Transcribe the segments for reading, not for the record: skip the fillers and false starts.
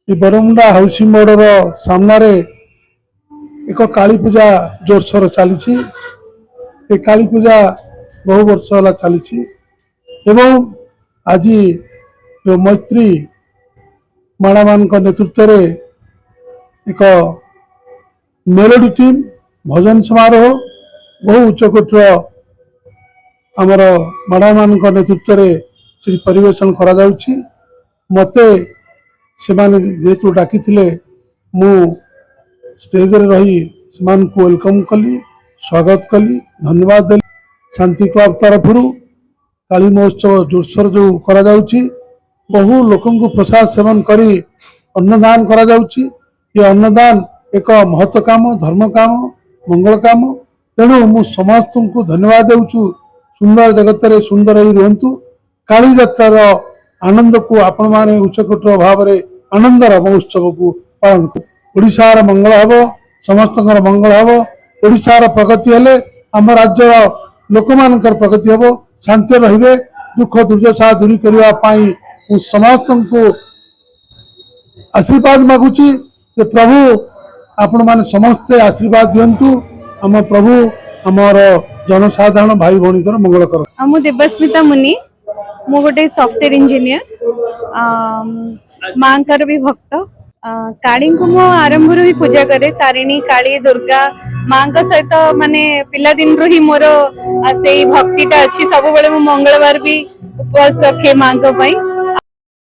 Bermuda housing border सामने एक काली पूजा जोरसोर चली काली पूजा बहु वर्ष है चली आज जो मैत्री माणा मान नेतृत्व में एक मेलोडी टीम भजन समारोह बहु उच्चकोटर आमर माणा मान नेतृत्व में परिवेशन करा मते से जेतु डाकी मु स्टेज रे रही से वेलकम कली स्वागत कली धन्यवाद देली। शांति क्लब तरफ काली महोत्सव जोरसोर जो करा बहु लोक प्रसाद सेवन करी अन्नदान करा ये अन्नदान एक महत्व काम धर्म काम मंगल काम तेणु मु समस्त को धन्यवाद देउछु। सुंदर जगत रे सुंदर ही रुहंतु। काली यात्रार आनंद को आपण माने उच्चकोटर भाव में आनंदर महोत्सव को पालन कर मंगल हम समस्त मंगल हम ओडिशार प्रगति हेले आम राज्यर लोक मान प्रगति हम शांति रे दुख दुर्दशा दूरी करने समस्त को आशीर्वाद मागुची। प्रभु आपण माने समस्ते आशीर्वाद दिंतु आम प्रभु आमर जनसाधारण भाई भौणी मंगल कर। मु देवस्मिता मुनि मु गोटे सॉफ्टवेयर इंजीनियर माँ भी भक्त काली को मु आरंभ रू ही पूजा करे तारिणी काली दुर्गा माँ सहित माने पिला दिन रू ही मोर से भक्तिटा अच्छी सब बेले मु मंगलवार भी उपवास रखे माँ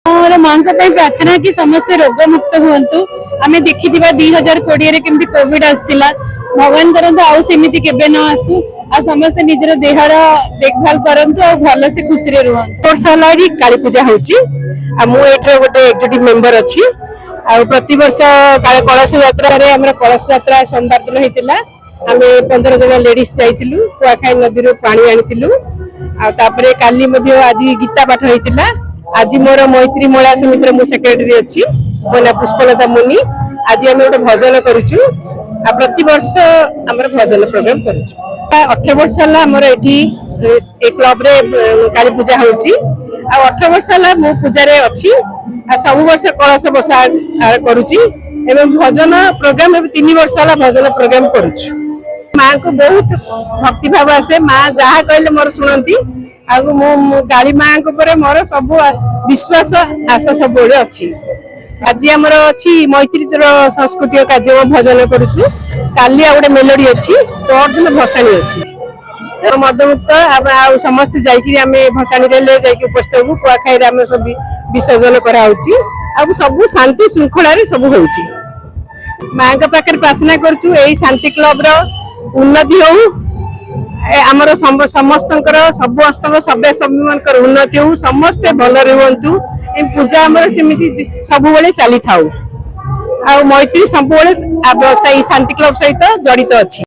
मोर माँ प्रार्थना कि समस्ते रोग मुक्त हुंतु। आमे देखि 2020 रे केमती कोविड आस्तिला भगवान करंतु आउ सेमिति केबे न आसु आ समस्त निजर देहर देखभाल करंतु आ भल से खुशी रे रुहंतु। वर्षाली काली पूजा होची आ मु एठरे गोटे एग्जीक्यूटिव मेंबर अछि आ प्रति वर्ष कलश यात्रा रे हमर कलश यात्रा सोमवार दिन हेतिला आमे 15 जन लेडीज जाइथिलु कुआखाई नदी रो पानी आनिथिलु आ तापरे काली मध्ये आज गीता पाठ हेतिला। आज मोर मैत्री महिला समिति मु सेक्रेटरी अछि मोना पुष्पलता मुनि आज आमे गोटे भजन करूछु आ प्रति वर्ष हमर भजन प्रोग्राम करूछु। 18 वर्ष हला हमर एठी ए क्लब रे काली पूजा होची आ 18 वर्ष हला मु पूजा रे अछि आ सब वर्ष कलश बसा करूची एवं भजन प्रोग्राम 3 वर्ष हला भजन प्रोग्राम करूछु। मां को बहुत भक्ति भाव आसे मां जहा कहले मोर सुनंती आ मु काली मां को परे मोर सब विश्वास आशा सब बड़े अछि। आज हमर अछि मैत्री सांस्कृतिक कार्यक्रम भजन करूछु काली आ गोटे मेलोडी अछि पर दिन भसानी अछि मदमुक्त आ समस्त जाइकि आमे भसानी रे ले जाइकि उपस्थित हु कुआखाई रे आमे सब विसर्जन करा होची आ सब शांति श्रृंखला रे सब होची। मां के पाकर प्रार्थना करछु एई शांति क्लब रो उन्नति हो आमर समस्तंकर सब सभ्य सभ्य उन्नति हो समस्ते भल रुहंतु। पूजा आमर सेमिति सब बेले चली थाउ आ मैत्री सब बेले शांति क्लब सहित जड़ित अछि।